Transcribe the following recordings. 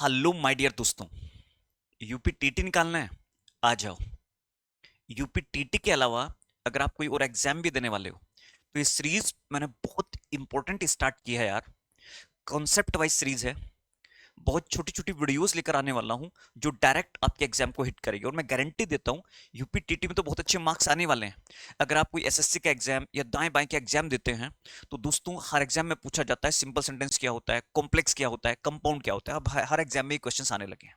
Hello my dear दोस्तों। UP TT निकालना है? आ जाओ। यूपी टीटी के अलावा अगर आप कोई और एग्जाम भी देने वाले हो तो ये सीरीज मैंने बहुत इंपॉर्टेंट स्टार्ट की है यार। कॉन्सेप्ट वाइज सीरीज है। बहुत छोटी छोटी वीडियोस लेकर आने वाला हूं जो डायरेक्ट आपके एग्जाम को हिट करेगी, और मैं गारंटी देता हूं यूपी टीटी में तो बहुत अच्छे मार्क्स आने वाले हैं। अगर आप कोई एसएससी का एग्जाम या दाएं बाएं के एग्जाम देते हैं तो दोस्तों हर एग्जाम में पूछा जाता है सिंपल सेंटेंस क्या होता है, कॉम्प्लेक्स क्या होता है, कंपाउंड क्या होता है। अब हर एग्जाम में ये क्वेश्चन आने लगे हैं।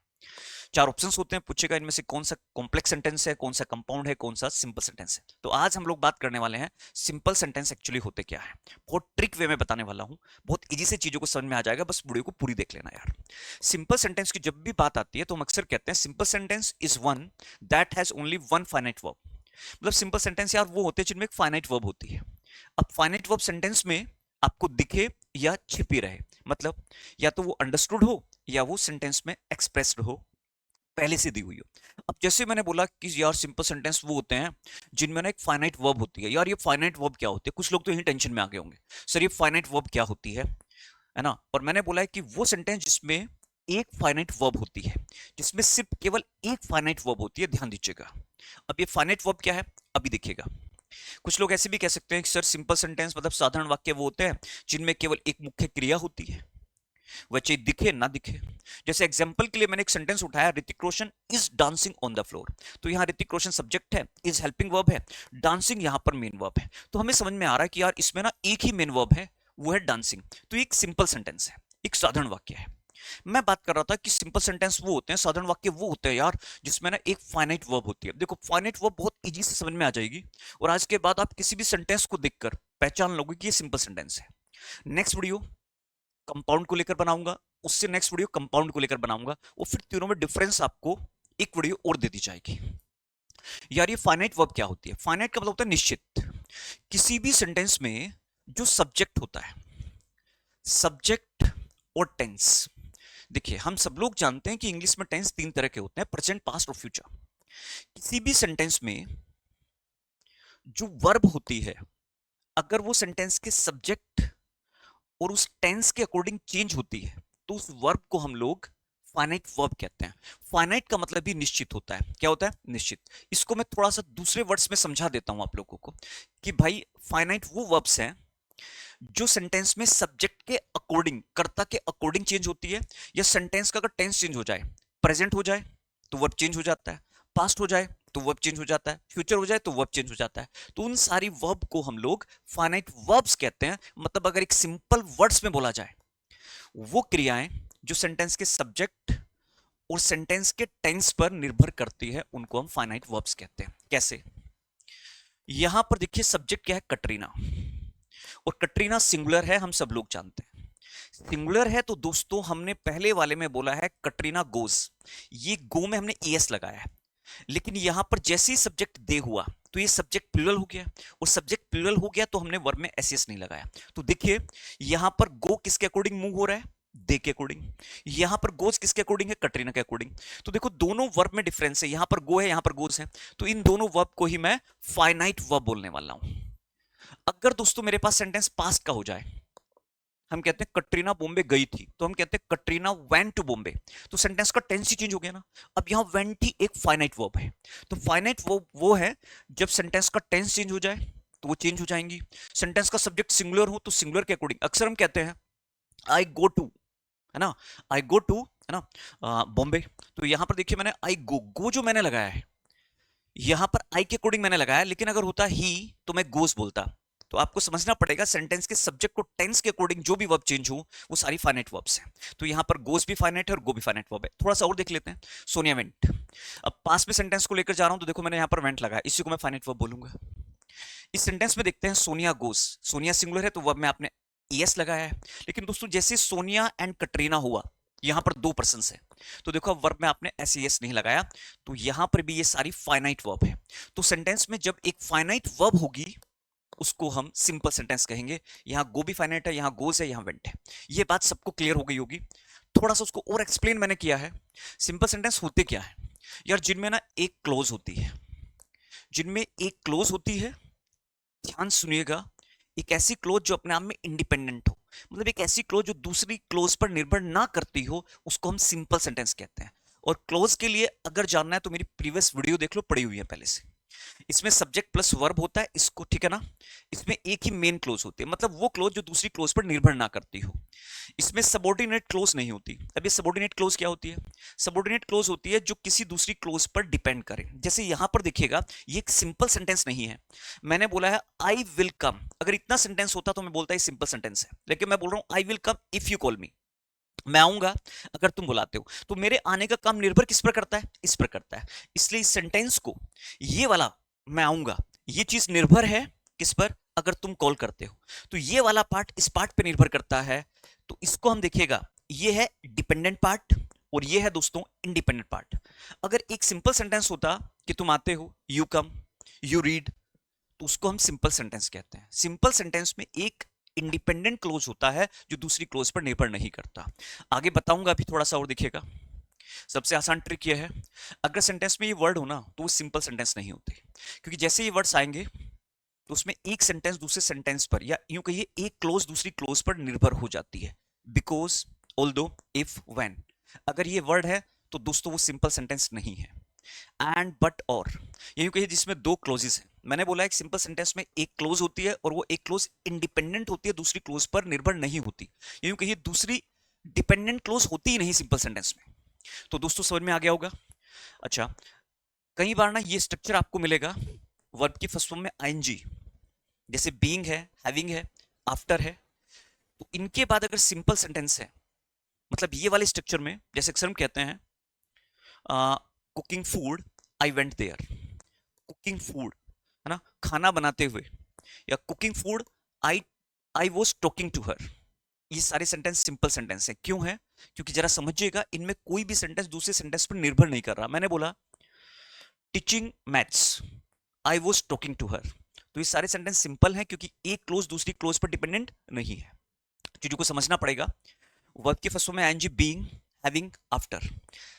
चार ऑप्शंस होते हैं, पूछेगा इनमें से कौन सा कॉम्प्लेक्स सेंटेंस है, कौन सा कंपाउंड है, कौन सा सिंपल सेंटेंस है। तो आज हम लोग बात करने वाले हैं सिंपल सेंटेंस एक्चुअली होते क्या है। बहुत ट्रिक वे में बताने वाला हूं, बहुत इजी से चीजों को समझ में आ जाएगा, बस वीडियो को पूरी देख लेना यार। सिंपल सेंटेंस की जब भी बात आती है तो हम अक्सर कहते हैं simple sentence is one that has only one finite verb. मतलब सिंपल सेंटेंस यार वो होते हैं जिनमें एक फाइनाइट वर्ब होती है। अब फाइनाइट वर्ब सेंटेंस में आपको दिखे या छिपी रहे, मतलब या तो वो अंडरस्टूड हो या वो सेंटेंस में एक्सप्रेस्ड हो, पहले से दी हुई हो। अब जैसे मैंने बोला कि यार सिंपल सेंटेंस वो होते हैं जिनमें ना एक फाइनाइट वर्ब होती है। यार ये फाइनाइट वर्ब क्या होती है? कुछ लोग तो यही टेंशन में आ गए होंगे, सर ये फाइनाइट वर्ब क्या होती है ना। और मैंने बोला है कि वो सेंटेंस जिसमें एक फाइनाइट वर्ब होती है, जिसमें सिर्फ केवल एक फाइनाइट वर्ब होती है। ध्यान दीजिएगा। अब ये फाइनाइट वर्ब क्या है अभी देखिएगा। कुछ लोग ऐसे भी कह सकते हैं कि सर सिंपल सेंटेंस मतलब साधारण वाक्य वो होते हैं जिनमें केवल एक मुख्य क्रिया होती है, वह चाहे दिखे ना दिखे। जैसे एग्जांपल के लिए मैंने एक सेंटेंस उठाया, Hrithik Roshan is dancing on the floor. तो यहां ऋतिक रोशन सब्जेक्ट है, इज हेल्पिंग वर्ब है, डांसिंग यहां पर मेन वर्ब है। तो हमें समझ में आ रहा है कि यार इसमें ना एक ही मेन वर्ब है, वो है डांसिंग। तो एक सिंपल सेंटेंस है, एक साधारण वाक्य है। मैं बात कर रहा था कि सिंपल सेंटेंस वो होते हैं, साधारण वाक्य वो होते हैं यार जिसमें ना एक फाइनाइट वर्ब होती है। देखो फाइनाइट वर्ब बहुत इजी से समझ में आ जाएगी, और आज के बाद आप किसी भी सेंटेंस को देखकर पहचान लोगे कि ये सिंपल सेंटेंस है। नेक्स्ट वीडियो कंपाउंड को लेकर बनाऊंगा, उससे नेक्स्ट वीडियो कंपाउंड को लेकर बनाऊंगा, और फिर तीनों में डिफरेंस आपको एक वीडियो और दे दी जाएगी। यार ये फाइनाइट वर्ब क्या होती है? फाइनाइट का मतलब होता है निश्चित। किसी भी सेंटेंस में जो सब्जेक्ट होता है, सब्जेक्ट और टेंस। देखिए हम सब लोग जानते हैं कि इंग्लिश में टेंस तीन तरह के होते हैं, प्रेजेंट, पास्ट और फ्यूचर। किसी भी सेंटेंस में जो वर्ब होती है, अगर वो सेंटेंस के सब्जेक्ट और उस टेंस के अकॉर्डिंग चेंज होती है तो उस वर्ब को हम लोग फाइनाइट वर्ब कहते हैं। फाइनाइट का मतलब भी निश्चित होता है। क्या होता है? निश्चित। इसको मैं थोड़ा सा दूसरे वर्ड्स में समझा देता हूं आप लोगों को कि भाई फाइनाइट वो वर्ब्स हैं जो सेंटेंस में सब्जेक्ट के अकॉर्डिंग, कर्ता के अकॉर्डिंग चेंज होती है, या सेंटेंस का अगर टेंस चेंज हो जाए, प्रेजेंट हो जाए तो वर्ब चेंज हो जाता है, पास्ट हो जाए तो वर्ब चेंज हो जाता है, फ्यूचर हो जाए तो वर्ब चेंज हो जाता है। तो उन सारी वर्ब को हम लोग फाइनाइट वर्ब्स कहते हैं। मतलब अगर एक सिंपल वर्ड्स में बोला जाए, वो क्रियाएं जो सेंटेंस के सब्जेक्ट और सेंटेंस के टेंस पर निर्भर करती है उनको हम फाइनाइट वर्ब्स कहते हैं। कैसे? यहां पर देखिए सब्जेक्ट क्या है? कटरीना। और कटरीना सिंगुलर है, हम सब लोग जानते हैं। सिंगुलर है तो दोस्तों हमने पहले वाले में बोला है कटरीना गोज, ये गो में हमने एस लगाया है। लेकिन यहां पर जैसे ही सब्जेक्ट दे हुआ तो ये सब्जेक्ट प्लूरल हो गया, और सब्जेक्ट प्लूरल हो गया तो हमने वर्ब में एस नहीं लगाया। तो देखिए यहां पर गो किसके अकॉर्डिंग मूव हो रहा है? दे के अकॉर्डिंग। यहां पर गोज किसके अकॉर्डिंग है? कटरीना के अकॉर्डिंग। तो देखो दोनों वर्ब में डिफरेंस है, यहां पर गो है, यहां पर गोज है। तो इन दोनों वर्ब को ही मैं फाइनाइट वर्ब बोलने वाला हूं। अगर दोस्तों मेरे पास सेंटेंस पास्ट का हो जाए, हम कहते हैं कटरीना बॉम्बे गई थी, तो हम कहते हैं कटरीना वेंट टू बॉम्बे। तो सेंटेंस का टेंस ही चेंज हो गया ना। अब यहां वेंट ही एक फाइनाइट वर्ब है। तो फाइनाइट वर्ब वो है जब सेंटेंस का टेंस चेंज हो जाए तो वो चेंज हो जाएंगी। सेंटेंस का सब्जेक्ट सिंगुलर हो तो सिंगुलर के अकॉर्डिंग। अक्सर हम कहते हैं आई गो टू, है ना, आई गो टू, है ना, बॉम्बे। तो यहां पर देखिए मैंने आई गो, गो जो मैंने लगाया है यहां पर आई के अकॉर्डिंग मैंने लगाया, लेकिन अगर होता ही तो मैं गोस बोलता। तो आपको समझना पड़ेगा सेंटेंस के सब्जेक्ट को टेंस के अकॉर्डिंग जो भी वर्ब चेंज हो वो सारी फाइनाइट वर्ब्स हैं। तो यहां पर गोस भी फाइनाइट है और गो भी फाइनाइट वर्ब है। थोड़ा सा और देख लेते हैं। सोनिया वेंट। अब पास में सेंटेंस को लेकर जा रहा हूं तो देखो मैंने यहां पर वेंट लगाया, इसी को मैं फाइनाइट वर्ब बोलूंगा। इस सेंटेंस में देखते हैं सोनिया गोस। सोनिया सिंगुलर है तो वर्ब में आपने एस लगाया है। लेकिन दोस्तों जैसे सोनिया एंड कटरीना हुआ, यहां पर दो पर्सन है, तो देखो वर्ब में आपने एस नहीं लगाया। तो यहां पर भी ये सारी फाइनाइट वर्ब है। तो सेंटेंस में जब एक फाइनाइट वर्ब होगी उसको हम सिंपल सेंटेंस कहेंगे। यहां गो भी फाइनाइट है, यहां गोस है, यहां वेंट है। ये बात सबको क्लियर हो गई होगी। थोड़ा सा उसको और एक्सप्लेन मैंने किया है। सिंपल सेंटेंस होते क्या है यार? जिनमें ना एक क्लोज होती है, जिनमें एक क्लोज होती है, ध्यान सुनिएगा, एक ऐसी क्लोज जो अपने आप में इंडिपेंडेंट हो। मतलब एक ऐसी क्लोज जो दूसरी क्लोज पर निर्भर ना करती हो, उसको हम सिंपल सेंटेंस कहते हैं। और क्लोज के लिए अगर जानना है तो मेरी प्रीवियस वीडियो देख लो, पड़ी हुई है पहले से। इसमें सब्जेक्ट प्लस वर्ब होता है, इसको ठीक है ना। इसमें एक ही मेन क्लोज होती है, मतलब वो क्लोज जो दूसरी क्लोज पर निर्भर ना करती हो। इसमें सबऑर्डिनेट क्लोज नहीं होती। अब ये सबऑर्डिनेट क्लोज क्या होती है? सबऑर्डिनेट क्लोज होती है जो किसी दूसरी क्लोज पर डिपेंड करे। जैसे यहां पर देखिएगा, ये एक सिंपल सेंटेंस नहीं है। मैंने बोला है आई विल कम, अगर इतना सेंटेंस होता तो मैं बोलता है सिंपल सेंटेंस है, लेकिन मैं बोल रहा हूं I will come if you call मी, मैं आऊंगा अगर तुम बुलाते हो। तो मेरे आने का काम निर्भर किस पर करता है? इस पर करता है। इसलिए इस सेंटेंस को, ये वाला मैं आऊंगा, ये चीज निर्भर है किस पर? अगर तुम कॉल करते हो। तो ये वाला पार्ट इस पार्ट पे निर्भर करता है। तो इसको हम देखिएगा, ये है डिपेंडेंट पार्ट और ये है दोस्तों इंडिपेंडेंट पार्ट। अगर एक सिंपल सेंटेंस होता कि तुम आते हो, यू कम, यू रीड, तो उसको हम सिंपल सेंटेंस कहते हैं। सिंपल सेंटेंस में एक इंडिपेंडेंट क्लोज होता है जो दूसरी क्लोज पर निर्भर नहीं करता। आगे बताऊंगा, अभी थोड़ा सा और देखिएगा। सबसे आसान ट्रिक यह है, अगर सेंटेंस में ये वर्ड हो ना तो वो सिंपल सेंटेंस नहीं होते, क्योंकि जैसे ये वर्ड्स आएंगे तो उसमें एक सेंटेंस दूसरे सेंटेंस पर, या यूं कहिए एक क्लोज दूसरी क्लोज पर निर्भर हो जाती है। बिकॉज, ऑल्दो, इफ, व्हेन, अगर ये वर्ड है तो दोस्तों वो सिंपल सेंटेंस नहीं है। एंड, बट, और, ये यूं कहिए जिसमें दो क्लोजेस हैं। मैंने बोला एक सिंपल सेंटेंस में एक क्लोज होती है और वो एक क्लोज इंडिपेंडेंट होती है, दूसरी क्लोज पर निर्भर नहीं होती। ये यूं कहिए दूसरी डिपेंडेंट क्लोज होती ही नहीं सिंपल सेंटेंस में। तो दोस्तों समझ में आ गया होगा। अच्छा, कई बार ना ये स्ट्रक्चर आपको मिलेगा वर्ब की फर्स्ट फॉर्म में आईएनजी, जैसे बीइंग है, हैविंग है, आफ्टर है। तो इनके बाद अगर सिंपल सेंटेंस है, मतलब ये वाले स्ट्रक्चर में, जैसे अक्सर हम कहते हैं cooking food, I went there. Cooking food है ना, खाना बनाते हुए, या cooking food, I I was talking to her. ये सारे सेंटेंस सिंपल सेंटेंस हैं। क्यों है? क्योंकि जरा समझिएगा, इनमें कोई भी सेंटेंस दूसरे सेंटेंस पर निर्भर नहीं कर रहा। मैंने बोला teaching maths, I was talking to her, तो ये सारे सेंटेंस सिंपल हैं क्योंकि एक क्लोज दूसरी क्लोज पर डिपेंडेंट नहीं है। चीजों को समझना पड़ेगा। वर्ब के फर्स्ट फॉर्म में ING, being, having, after,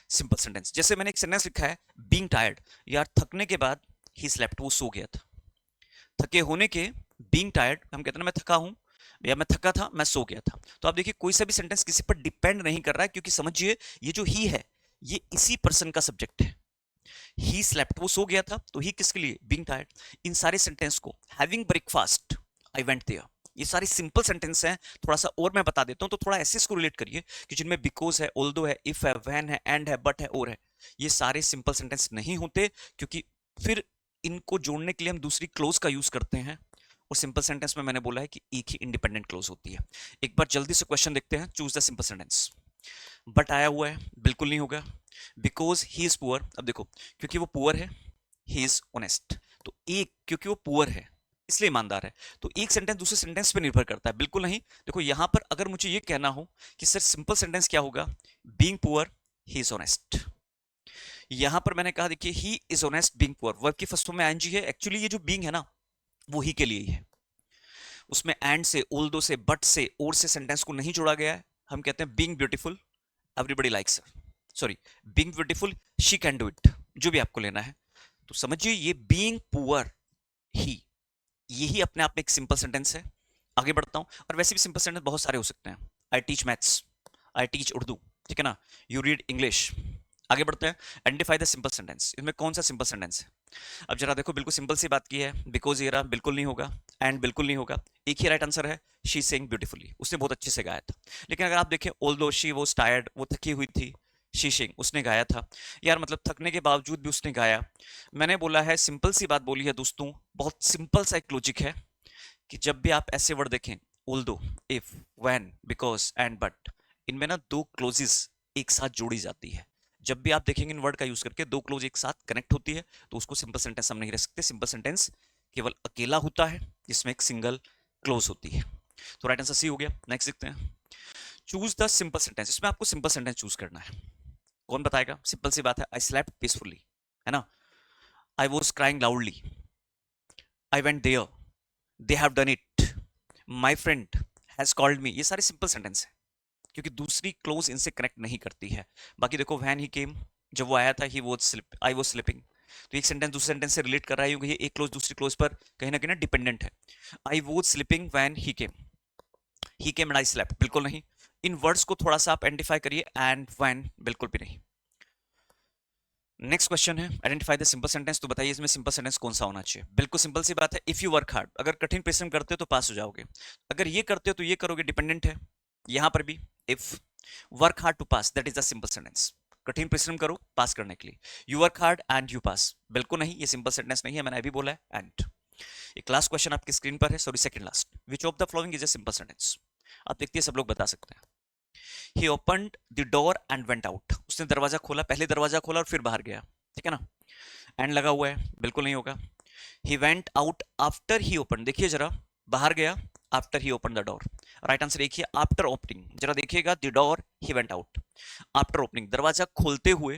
simple sentence. जैसे मैंने एक सेंटेंस लिखा है बीइंग टायर्ड, यार थकने के बाद ही स्लेप्ट, वो सो गया था। थके होने के, बीइंग टायर्ड, हम कहते हैं ना मैं थका हूं या मैं थका था, मैं सो गया था। तो आप देखिए कोई सा भी सेंटेंस किसी पर डिपेंड नहीं कर रहा है, क्योंकि समझिए ये जो ही है ये इसी पर्सन का सब्जेक्ट है। ही स्लेप्ट, वो सो गया था, तो ही किसके लिए? Being tired. इन सारे सेंटेंस को, having breakfast, I went there, ये सारे सिंपल सेंटेंस हैं। थोड़ा सा और मैं बता देता हूं, तो थोड़ा ऐसे इसको रिलेट करिए कि जिनमें बिकॉज है, ऑल्दो है, इफ है, व्हेन है, एंड है, बट है, और है। ये सारे सिंपल सेंटेंस नहीं होते, क्योंकि फिर इनको जोड़ने के लिए हम दूसरी क्लोज का यूज करते हैं। और सिंपल सेंटेंस में मैंने बोला है कि एक ही इंडिपेंडेंट क्लोज होती है। एक बार जल्दी से क्वेश्चन देखते हैं, choose the simple sentence. But आया हुआ है, बिल्कुल नहीं होगा। बिकॉज ही इज पुअर, अब देखो क्योंकि वो पुअर है, ही इज ऑनेस्ट, तो एक, क्योंकि वो पुअर है इसलिए ईमानदार है, तो एक सेंटेंस दूसरे सेंटेंस पे निर्भर करता है, बिल्कुल नहीं। देखो यहां पर अगर मुझे ये कहना हो कि सर सिंपल सेंटेंस क्या होगा, being poor, he is honest. यहां पर मैंने कहा देखिए he is honest being poor, verb की फर्स्ट फॉर्म में आईएनजी है। एक्चुअली ये जो बीइंग है ना वो ही के लिए ही है, उसमें एंड से, ऑल्दो से, बट से, और से सेंटेंस को नहीं जोड़ा गया है। हम कहते हैं being beautiful, everybody likes her, sorry being beautiful, she can do it, जो भी आपको लेना है। तो समझिए ये बीइंग पुअर, ही, यही अपने आप में एक सिंपल सेंटेंस है। आगे बढ़ता हूं, और वैसे भी सिंपल सेंटेंस बहुत सारे हो सकते हैं। I teach maths, I teach Urdu, ठीक है ना, यू रीड इंग्लिश। आगे बढ़ते हैं, आइडेंटिफाई द सिंपल सेंटेंस, इसमें कौन सा सिंपल सेंटेंस है? अब जरा देखो, बिल्कुल सिंपल सी बात की है। बिकॉज ये रहा, बिल्कुल नहीं होगा। एंड बिल्कुल नहीं होगा। एक ही राइट आंसर है, शी सेइंग ब्यूटीफुली, उसने बहुत अच्छे से गाया था। लेकिन अगर आप देखें, ऑल्दो शी वाज टायर्ड, वो थकी हुई थी, शी सेइंग, उसने गाया था। यार मतलब थकने के बावजूद भी उसने गाया। मैंने बोला है, सिंपल सी बात बोली है दोस्तों, बहुत सिंपल सा एक लॉजिक है कि जब भी आप ऐसे वर्ड देखें, although, if, when, because, and, but, इनमें ना दो क्लोजेस एक साथ जोड़ी जाती है। जब भी आप देखेंगे इन वर्ड का यूज करके दो क्लोज एक साथ कनेक्ट होती है, तो उसको सिंपल सेंटेंस हम नहीं रख सकते। सिंपल सेंटेंस केवल अकेला होता है जिसमें एक सिंगल क्लोज होती है। तो राइट आंसर सी हो गया। नेक्स्ट देखते हैं, चूज द सिंपल सेंटेंस। इसमें आपको सिंपल सेंटेंस चूज करना है। कौन बताएगा? सिंपल सी बात है, आई स्लेप्ट पीसफुली, है ना, I was crying loudly, I went there, they have done it, my friend has called me. ये सारे सिंपल सेंटेंस है क्योंकि दूसरी क्लोज इनसे कनेक्ट नहीं करती है। बाकी देखो, व्हेन ही केम, जब वो आया था, he was sleep, I was sleeping, तो एक सेंटेंस दूसरे सेंटेंस से रिलेट कर रहा है क्योंकि ये एक क्लोज दूसरी क्लोज पर कहीं ना डिपेंडेंट है। I was sleeping when he came. He came and I slept, बिल्कुल नहीं। इन वर्ड्स को थोड़ा सा आप आइडेंटिफाई करिए, एंड व्हेन बिल्कुल भी नहीं। नेक्स्ट क्वेश्चन है आइडेंटिफाई द सिंपल सेंटेंस। तो बताइए इसमें सिंपल सेंटेंस कौन सा होना चाहिए। बिल्कुल सिंपल सी बात है, इफ यू वर्क हार्ड, अगर कठिन परिश्रम करते हो तो पास हो जाओगे, अगर ये करते हो तो ये करोगे, डिपेंडेंट है यहां पर भी। If work hard to pass, that is the simple sentence. कठिन परिश्रम करो पास करने के लिए। You work hard and you pass, बिल्कुल नहीं, ये सिंपल सेंटेंस नहीं है, मैंने अभी बोला है एंड। एक लास्ट क्वेश्चन आपकी स्क्रीन पर है, sorry second last. Which of the following is a simple sentence. आप देखते हैं सब लोग बता सकते हैं। He opened the door and went out, उसने दरवाजा खोला, पहले दरवाजा खोला और फिर बाहर गया, ठीक है ना। एंड लगा हुआ है, बिल्कुल नहीं होगा। He went out after he open, देखिए जरा, बाहर गया after he open the door. Right answer देखिए आफ्टर ओपनिंग, जरा देखिएगा, the door he went out after opening, दरवाजा खोलते हुए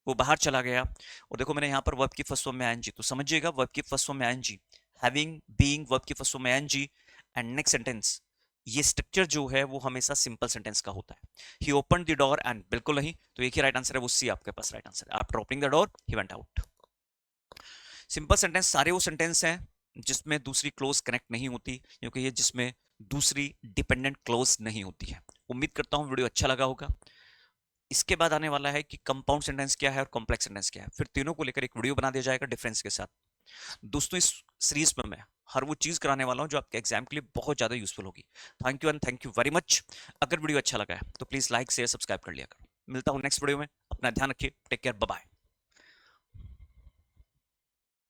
वो बाहर चला गया। और देखो मैंने यहाँ पर वर्ब की फर्स्ट फॉर्म में आईएनजी, तो समझिएगा वर्ब की फर्स्ट फॉर्म में आईएनजी, हैविंग, बीइंग, वर्ब की फर्स्ट फॉर्म में आईएनजी एंड नेक्स्ट सेंटेंस, ये स्ट्रक्चर जो है वो हमेशा सिंपल सेंटेंस का होता है। ही ओपन द डोर एंड, बिल्कुल नहीं, तो एक ही राइट आंसर है, वो सी आपके पास राइट आंसर है। After opening the door he went out. Simple sentence सारे वो सेंटेंस हैं जिसमें दूसरी क्लोज कनेक्ट नहीं होती, क्योंकि ये जिसमें दूसरी डिपेंडेंट क्लोज नहीं होती है। उम्मीद करता हूं वीडियो अच्छा लगा होगा। इसके बाद आने वाला है कि कंपाउंड सेंटेंस क्या है और कॉम्प्लेक्स सेंटेंस क्या है, फिर तीनों को लेकर एक वीडियो बना दिया जाएगा डिफरेंस के साथ। दोस्तों इस सीरीज में मैं हर वो चीज कराने वाला हूं जो आपके एग्जाम के लिए बहुत ज्यादा यूजफुल होगी। Thank you and thank you very much. अगर वीडियो अच्छा लगा है तो प्लीज लाइक शेयर सब्सक्राइब कर लिया करो। मिलता हूं नेक्स्ट वीडियो में, अपना ध्यान रखिए, टेक केयर, बाय बाय।